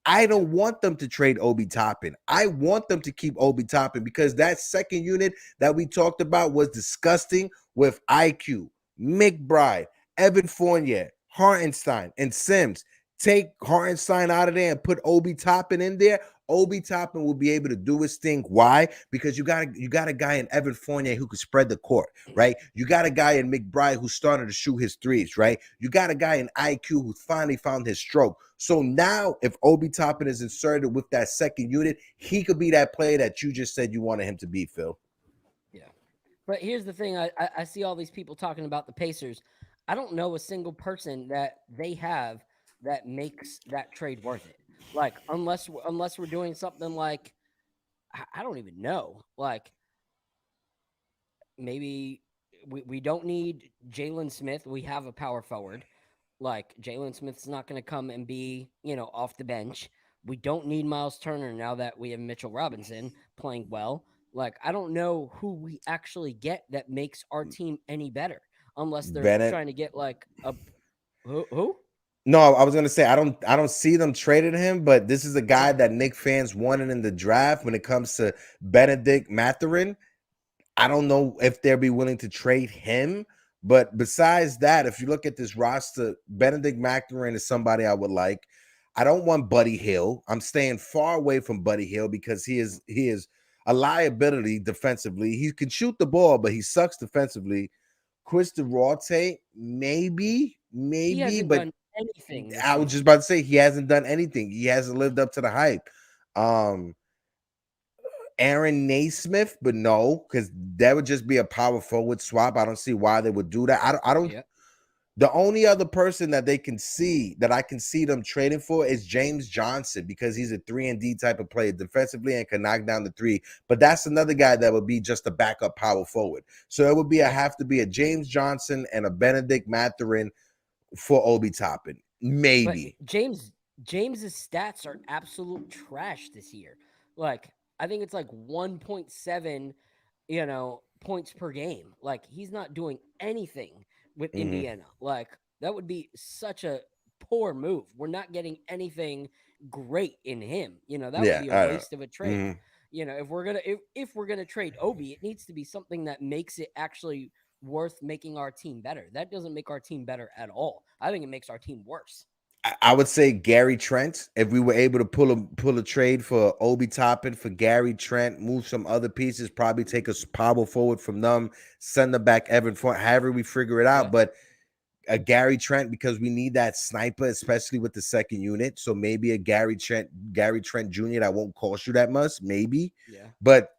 I don't want them to trade Obi Toppin. I want them to keep Obi Toppin because that second unit that we talked about was disgusting with IQ, McBride, Evan Fournier, Hartenstein, and Sims. Take Hartenstein out of there and put Obi Toppin in there. Obi Toppin will be able to do his thing. Why? Because you got a guy in Evan Fournier who could spread the court, right? You got a guy in McBride who's starting to shoot his threes, right? You got a guy in IQ who finally found his stroke. So now if Obi Toppin is inserted with that second unit, he could be that player that you just said you wanted him to be, Phil. Yeah. But here's the thing. I see all these people talking about the Pacers. I don't know a single person that they have that makes that trade worth it. Like, unless we're doing something like, I don't even know. Like, maybe we don't need Jalen Smith. We have a power forward. Like, Jalen Smith's not going to come and be, off the bench. We don't need Miles Turner now that we have Mitchell Robinson playing well. Like, I don't know who we actually get that makes our team any better, unless they're Bennett. trying to get like a who? No, I was gonna say I don't see them trading him, but this is a guy that Knicks fans wanted in the draft. When it comes to Benedict Mathurin, I don't know if they'll be willing to trade him. But besides that, if you look at this roster, Benedict Mathurin is somebody I would like. I don't want Buddy Hield. I'm staying far away from Buddy Hield because he is a liability defensively. He can shoot the ball, but he sucks defensively. Chris Duarte, maybe, but done anything. I was just about to say he hasn't done anything. He hasn't lived up to the hype. Aaron Naismith, but no, because that would just be a power forward swap. I don't see why they would do that. I don't. Yeah. The only other person that I can see them trading for is James Johnson because he's a 3-and-D type of player defensively and can knock down the three. But that's another guy that would be just a backup power forward. So it would be have to be a James Johnson and a Benedict Mathurin for Obi Toppin. Maybe. But James's stats are absolute trash this year. Like, I think it's like 1.7, points per game. Like, he's not doing anything with Indiana. Like, that would be such a poor move. We're not getting anything great in him. That would be a waste of a trade. If we're gonna trade Obi, it needs to be something that makes it actually worth making our team better. That doesn't make our team better at all. I think it makes our team worse. I would say Gary Trent. If we were able to pull a trade for Obi Toppin for Gary Trent, move some other pieces, probably take a power forward from them, send them back Evan Fournier, however we figure it out. Yeah. But a Gary Trent, because we need that sniper, especially with the second unit. So maybe a Gary Trent Jr. that won't cost you that much, maybe. Yeah. But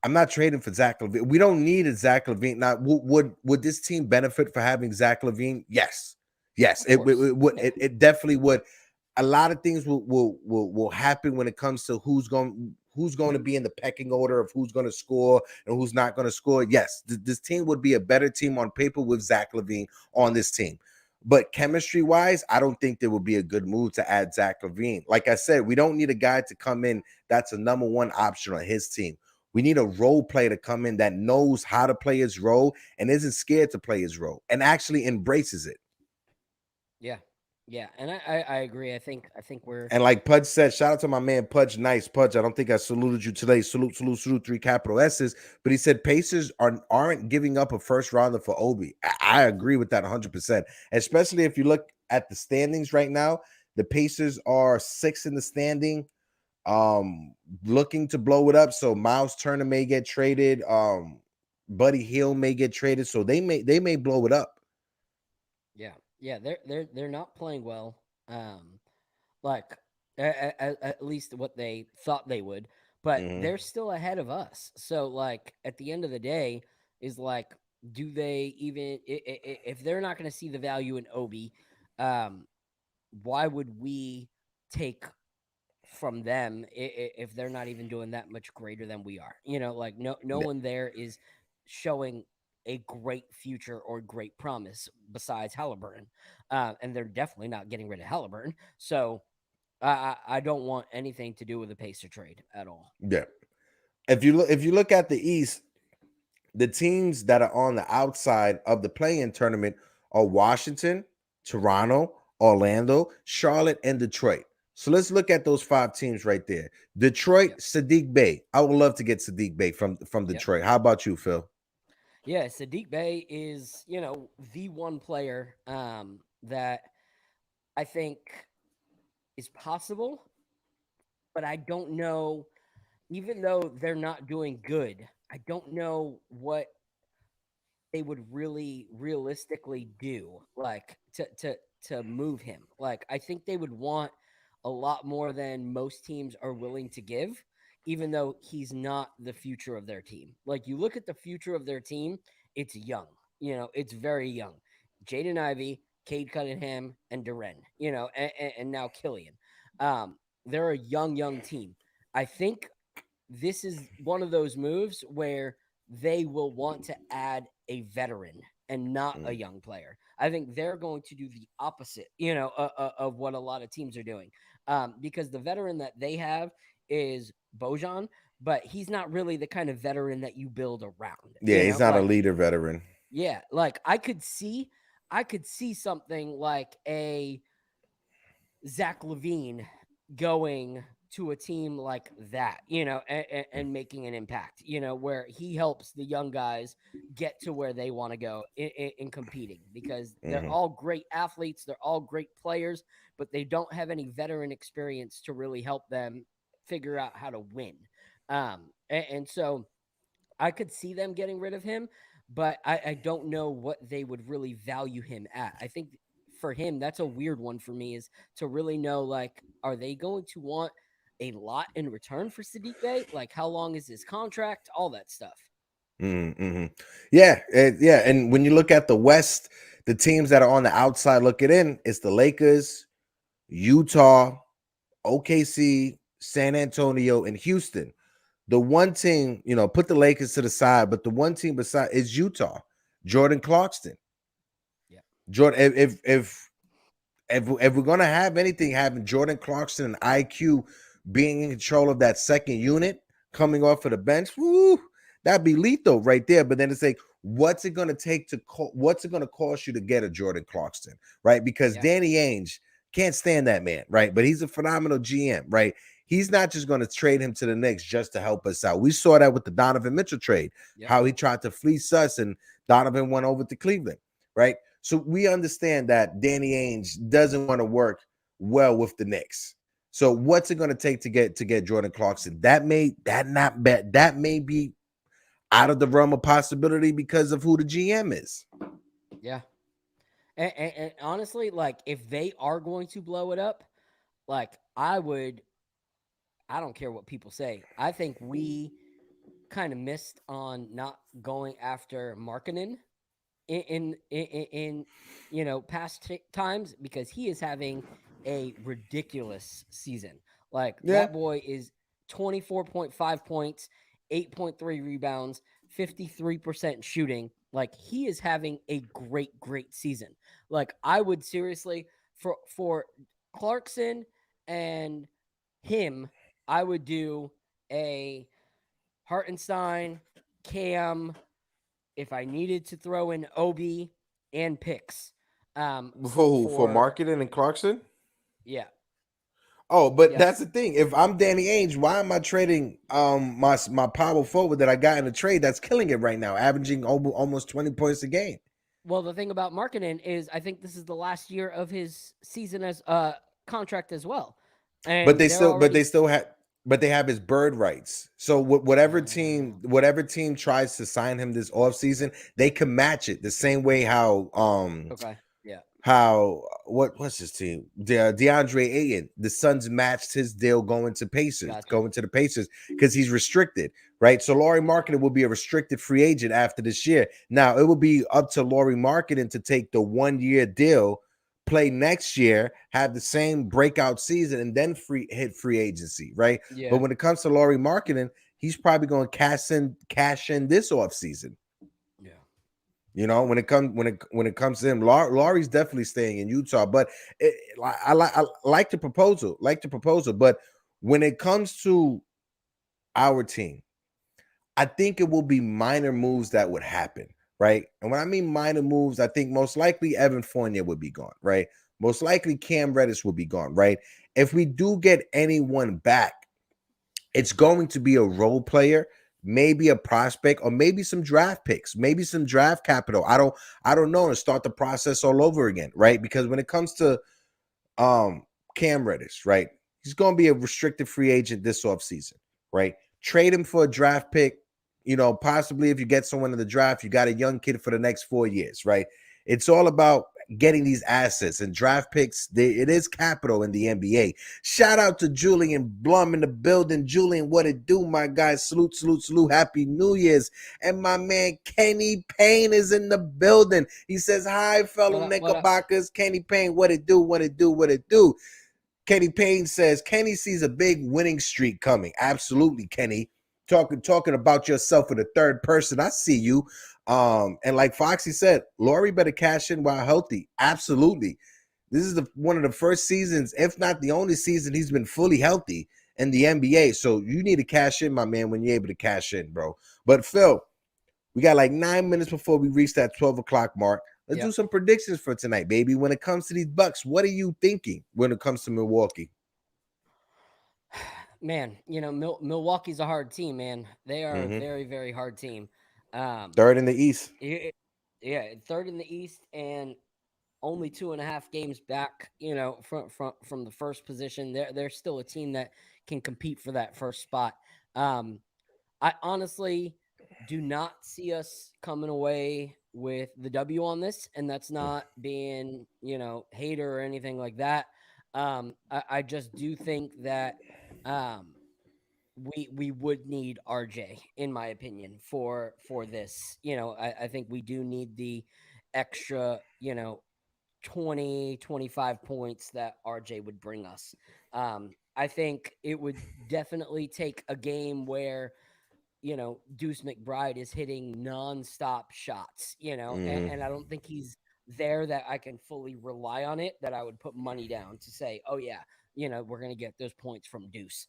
I'm not trading for Zach LaVine. We don't need a Zach LaVine. Now, would this team benefit for having Zach LaVine? Yes. Yes, it would. It definitely would. A lot of things will happen when it comes to who's going to be in the pecking order of who's going to score and who's not going to score. Yes, this team would be a better team on paper with Zach LaVine on this team. But chemistry-wise, I don't think there would be a good move to add Zach LaVine. Like I said, we don't need a guy to come in that's a number one option on his team. We need a role player to come in that knows how to play his role and isn't scared to play his role and actually embraces it. Yeah, and I agree. I think we're, and like Pudge said, shout out to my man Pudge. Nice Pudge. I don't think I saluted you today. Salute, 3 capital S's. But he said Pacers aren't giving up a first rounder for Obi. I agree with that 100%. Especially if you look at the standings right now, the Pacers are 6th in the standing, looking to blow it up. So Miles Turner may get traded. Buddy Hield may get traded. So they may blow it up. Yeah, they're not playing well. Like, at least what they thought they would, but they're still ahead of us. So, like, at the end of the day, is like, do they even, if they're not going to see the value in Obi, why would we take from them if they're not even doing that much greater than we are? Like, no one there is showing a great future or great promise besides Halliburton, and they're definitely not getting rid of Halliburton. So I don't want anything to do with the Pacer trade at all. Yeah. If you look at the East, the teams that are on the outside of the play-in tournament are Washington, Toronto, Orlando, Charlotte, and Detroit. So let's look at those 5 teams right there. Detroit, yep. Saddiq Bey. I would love to get Saddiq Bey from Detroit. Yep. How about you, Phil? Yeah, Saddiq Bey is, the one player that I think is possible, but I don't know, even though they're not doing good, I don't know what they would really realistically do, like, to move him. Like, I think they would want a lot more than most teams are willing to give, even though he's not the future of their team. Like, you look at the future of their team, it's young. It's very young. Jaden Ivey, Cade Cunningham, and Duren, and now Killian. They're a young team. I think this is one of those moves where they will want to add a veteran and not a young player. I think they're going to do the opposite, of what a lot of teams are doing, because the veteran that they have is Bojan, but he's not really the kind of veteran that you build around. Yeah, he's not a leader veteran. Yeah, like I could see something like a Zach LaVine going to a team like that, and making an impact, where he helps the young guys get to where they want to go in competing, because they're all great athletes, they're all great players, but they don't have any veteran experience to really help them figure out how to win. And so I could see them getting rid of him, but I don't know what they would really value him at. I think for him, that's a weird one for me, is to really know, like, are they going to want a lot in return for Saddiq Bey? Like, how long is his contract? All that stuff. Yeah. And when you look at the West, the teams that are on the outside looking in, it's the Lakers, Utah, OKC, San Antonio, and Houston. The one team, put the Lakers to the side, but the one team beside is Utah, Jordan Clarkson. Yeah. Jordan, if we're gonna have anything happen, Jordan Clarkson and IQ being in control of that second unit coming off of the bench, woo, that'd be lethal right there. But then it's like, what's it gonna take what's it gonna cost you to get a Jordan Clarkson, right? Because Danny Ainge can't stand that man, right? But he's a phenomenal GM, right? He's not just going to trade him to the Knicks just to help us out. We saw that with the Donovan Mitchell trade, how he tried to fleece us and Donovan went over to Cleveland, right? So we understand that Danny Ainge doesn't want to work well with the Knicks. So what's it going to take to get Jordan Clarkson? That may be out of the realm of possibility because of who the GM is. Yeah. And honestly, like, if they are going to blow it up, like, I don't care what people say. I think we kind of missed on not going after Markkanen in past times, because he is having a ridiculous season. Like, that boy is 24.5 points, 8.3 rebounds, 53% shooting. Like, he is having a great season. Like, I would seriously, for Clarkson and him, I would do a Hartenstein, Cam, if I needed to throw in Obi and picks. For Markkanen and Clarkson? Yeah. Oh, but that's the thing. If I'm Danny Ainge, why am I trading my power forward that I got in the trade that's killing it right now, averaging almost 20 points a game? Well, the thing about Markkanen is I think this is the last year of his season as contract as well. And but they have his bird rights. So whatever team tries to sign him this offseason, they can match it the same way how how what's his team? DeAndre Ayton. The Suns matched his deal going to the Pacers because he's restricted, right? So Lauri Markkanen will be a restricted free agent after this year. Now it will be up to Lauri Markkanen to take the 1-year deal, play next year, have the same breakout season, and then hit free agency, right? Yeah. But when it comes to Lauri Markkanen, he's probably going to cash in this offseason. Yeah. When it comes to him, Lauri's definitely staying in Utah. But I like the proposal, But when it comes to our team, I think it will be minor moves that would happen, right? And when I mean minor moves, I think most likely Evan Fournier would be gone, right? Most likely Cam Reddish will be gone, right? If we do get anyone back, it's going to be a role player, maybe a prospect, or maybe some draft picks, maybe some draft capital. I don't know, and start the process all over again, right? Because when it comes to Cam Reddish, right, he's going to be a restricted free agent this offseason, right? Trade him for a draft pick. Possibly if you get someone in the draft, you got a young kid for the next 4 years, right? It's all about getting these assets and draft picks. It is capital in the NBA. Shout out to Julian Blum in the building. Julian, what it do, my guy? Salute. Happy New Year's. And my man Kenny Payne is in the building. He says, hi, fellow Knickerbockers. Kenny Payne, what it do? Kenny Payne says, Kenny sees a big winning streak coming. Absolutely, Kenny. Talking about yourself in the third person. I see you. And like Foxy said, Lauri better cash in while healthy. Absolutely. This is one of the first seasons, if not the only season, he's been fully healthy in the NBA. So you need to cash in, my man, when you're able to cash in, bro. But Phil, we got like 9 minutes before we reach that 12 o'clock mark. Let's do some predictions for tonight, baby. When it comes to these Bucks, what are you thinking when it comes to Milwaukee? Man, Milwaukee's a hard team, man. They are a very, very hard team. Third in the East. Third in the East, and only 2.5 games back, from the first position. They're still a team that can compete for that first spot. I honestly do not see us coming away with the W on this, and that's not being, hater or anything like that. I just do think that we would need RJ, in my opinion, for this. I think we do need the extra, 20, 25 points that RJ would bring us. I think it would definitely take a game where, Deuce McBride is hitting nonstop shots, and I don't think he's there that I can fully rely on it, that I would put money down to say, oh, yeah, we're going to get those points from Deuce.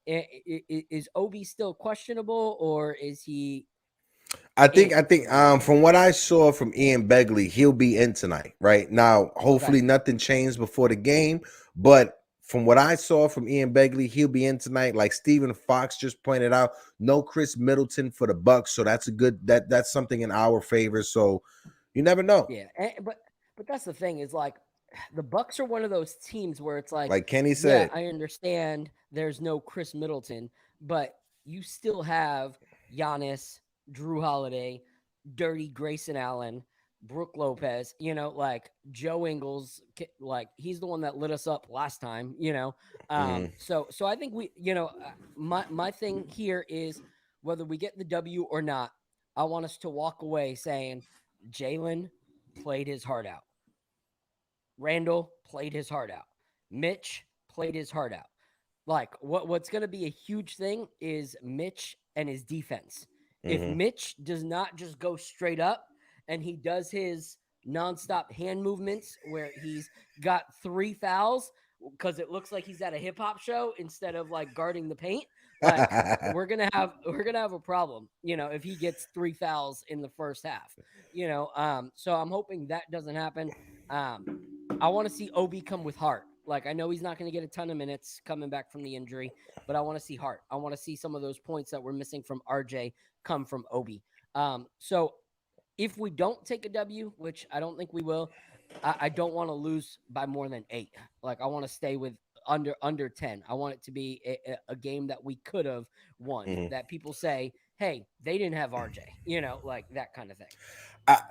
Is Obi still questionable, or is he? I think from what I saw from Ian Begley, he'll be in tonight. Right now, hopefully nothing changed before the game, but from what I saw from Ian Begley, he'll be in tonight. Like Stephen Fox just pointed out, no Chris Middleton for the Bucks, so that's a good that's something in our favor. So you never know. Yeah, but that's the thing, is like the Bucks are one of those teams where it's like Kenny said, I understand there's no Chris Middleton, but you still have Giannis, Drew Holiday, Dirty Grayson Allen, Brooke Lopez, like Joe Ingles, like he's the one that lit us up last time, So I think we, my thing here is, whether we get the W or not, I want us to walk away saying Jalen played his heart out. Randle played his heart out. Mitch played his heart out. Like what's going to be a huge thing is Mitch and his defense. If Mitch does not just go straight up and he does his nonstop hand movements where he's got 3 fouls because it looks like he's at a hip hop show instead of like guarding the paint, like we're gonna have a problem, if he gets 3 fouls in the first half, so I'm hoping that doesn't happen. I want to see Obi come with heart. Like, I know he's not going to get a ton of minutes coming back from the injury, but I want to see heart. I want to see some of those points that we're missing from RJ come from Obi. So if we don't take a W, which I don't think we will, I don't want to lose by more than 8. Like, I want to stay with under 10. I want it to be a game that we could have won, that people say, hey, they didn't have RJ, like that kind of thing.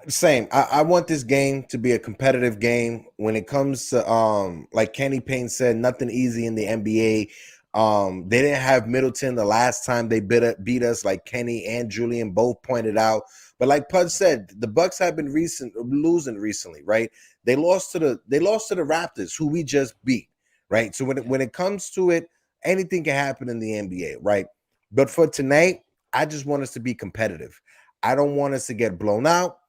Same. I want this game to be a competitive game. When it comes to like Kenny Payne said, nothing easy in the NBA. They didn't have Middleton the last time they beat us, like Kenny and Julian both pointed out. But like Pud said, the Bucks have been losing recently, right? They lost to the Raptors, who we just beat, right? So when it comes to it, anything can happen in the NBA, right? But for tonight, I just want us to be competitive. I don't want us to get blown out.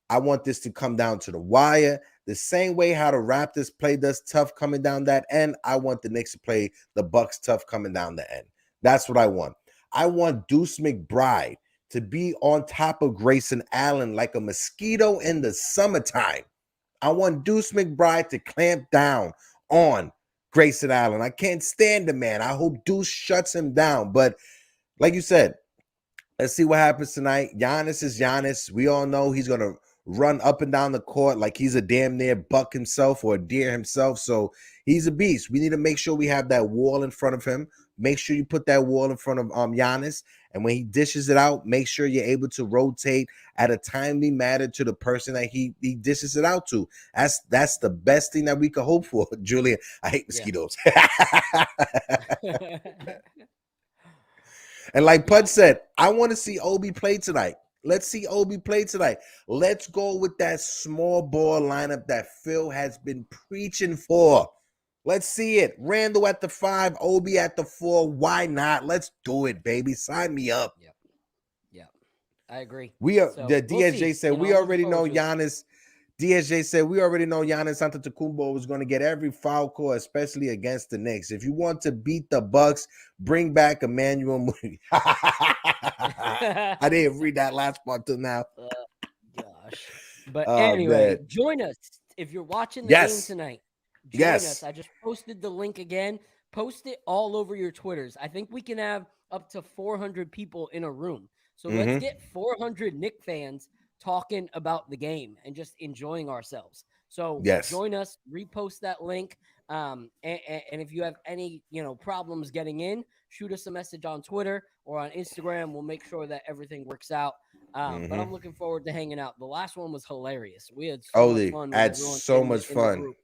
I want this to come down to the wire. The same way how the Raptors played us tough coming down that end, I want the Knicks to play the Bucks tough coming down the end. That's what I want. I want Deuce McBride to be on top of Grayson Allen like a mosquito in the summertime. I want Deuce McBride to clamp down on Grayson Allen. I can't stand the man. I hope Deuce shuts him down. But like you said, let's see what happens tonight. Giannis is Giannis. We all know he's going to run up and down the court like he's a damn near buck himself or a deer himself. So he's a beast. We need to make sure we have that wall in front of him. Make sure you put that wall in front of Giannis. And when he dishes it out, make sure you're able to rotate at a timely manner to the person that he dishes it out to. That's the best thing that we could hope for, Julian. I hate mosquitoes. Yeah. And like Pud said, I want to see Obi play tonight. Let's see Obi play tonight. Let's go with that small ball lineup that Phil has been preaching for. Let's see it. Randle at the 5, Obi at the 4. Why not? Let's do it, baby. Sign me up. Yeah. I agree. The DSJ said we already know Giannis. DSJ said we already know Giannis Antetokounmpo was going to get every foul call, especially against the Knicks. If you want to beat the Bucks, bring back Emmanuel Moody. I didn't read that last part till now. Gosh. But anyway, join us if you're watching the game tonight. Join us. I just posted the link again. Post it all over your Twitters. I think we can have up to 400 people in a room. So let's get 400 Knicks fans talking about the game and just enjoying ourselves. So join us, repost that link. And if you have any, problems getting in, shoot us a message on Twitter or on Instagram. We'll make sure that everything works out. But I'm looking forward to hanging out. The last one was hilarious. We had so much fun. So much fun.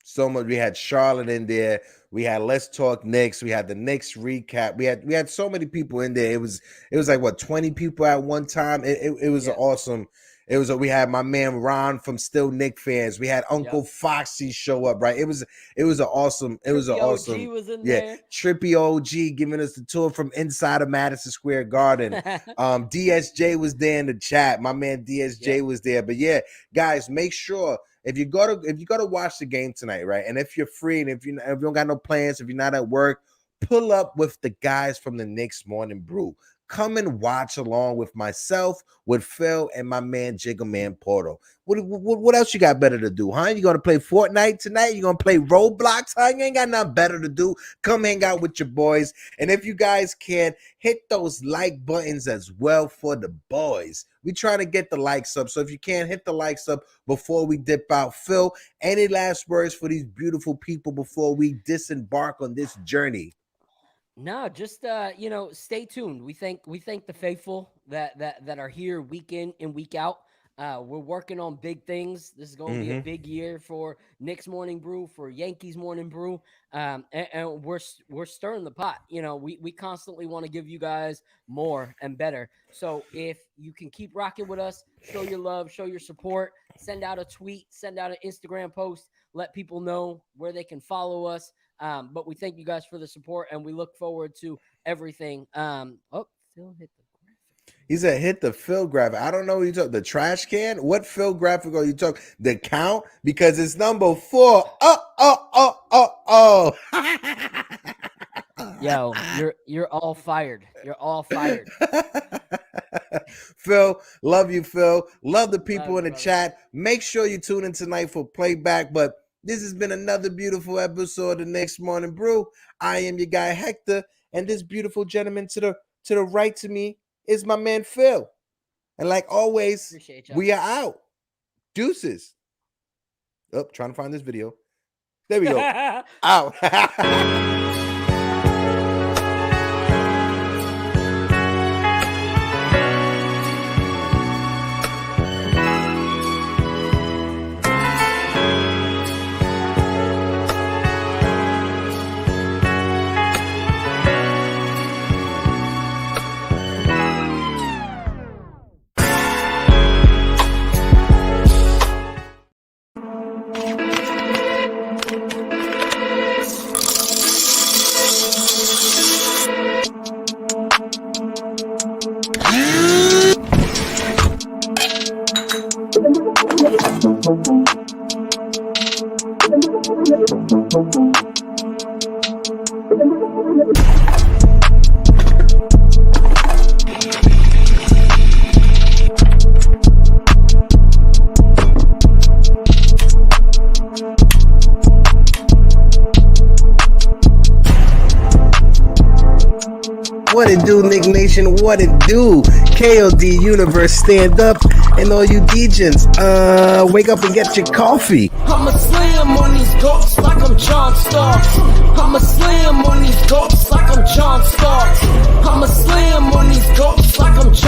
So much. We had Charlotte in there. We had Let's Talk Knicks. We had the Knicks recap. We had so many people in there. It was like 20 people at one time. It was awesome. We had my man Ron from Still Knick Fans. We had Uncle Foxy show up, right? It was an awesome. It was an awesome. OG was in there. Trippy OG giving us the tour from inside of Madison Square Garden. DSJ was there in the chat. My man DSJ was there. But yeah, guys, make sure. If you go to watch the game tonight, right? And if you're free and if you don't got no plans, if you're not at work, pull up with the guys from the Knicks Morning Brew. Come and watch along with myself, with Phil, and my man Jiggaman Porto. What else you got better to do, huh? You gonna play Fortnite tonight? You gonna play Roblox? Huh? You ain't got nothing better to do. Come hang out with your boys. And if you guys can, hit those like buttons as well for the boys. We trying to get the likes up. So if you can't hit the likes up before we dip out. Phil, any last words for these beautiful people before we disembark on this journey? No, just stay tuned. We thank the faithful that are here week in and week out. We're working on big things. This is going to be a big year for Knicks Morning Brew, for Yankees Morning Brew, and we're stirring the pot. We constantly want to give you guys more and better. So if you can keep rocking with us, show your love, show your support, send out a tweet, send out an Instagram post, let people know where they can follow us. But we thank you guys for the support, and we look forward to everything. Phil hit the graphic. He said, hit the Phil graphic. I don't know what you talk. The trash can? What Phil graphic are you talking? The count? Because it's number 4. Yo, you're all fired. You're all fired. Phil, love you, Phil. Love the people in the chat. Make sure you tune in tonight for playback, but this has been another beautiful episode of the Knicks Morning Brew. I am your guy, Hector, and this beautiful gentleman to the right to me is my man, Phil. And like always, we are out. Deuces. Oh, trying to find this video. There we go. Out. What it do, Nick Nation? What it do? KOD Universe, stand up. And all you DJs, wake up and get your coffee. I'ma slam on these goats like I'm John Starks. I'ma slam on these goats like I'm John Starks. I'ma slam on these goats like I'm John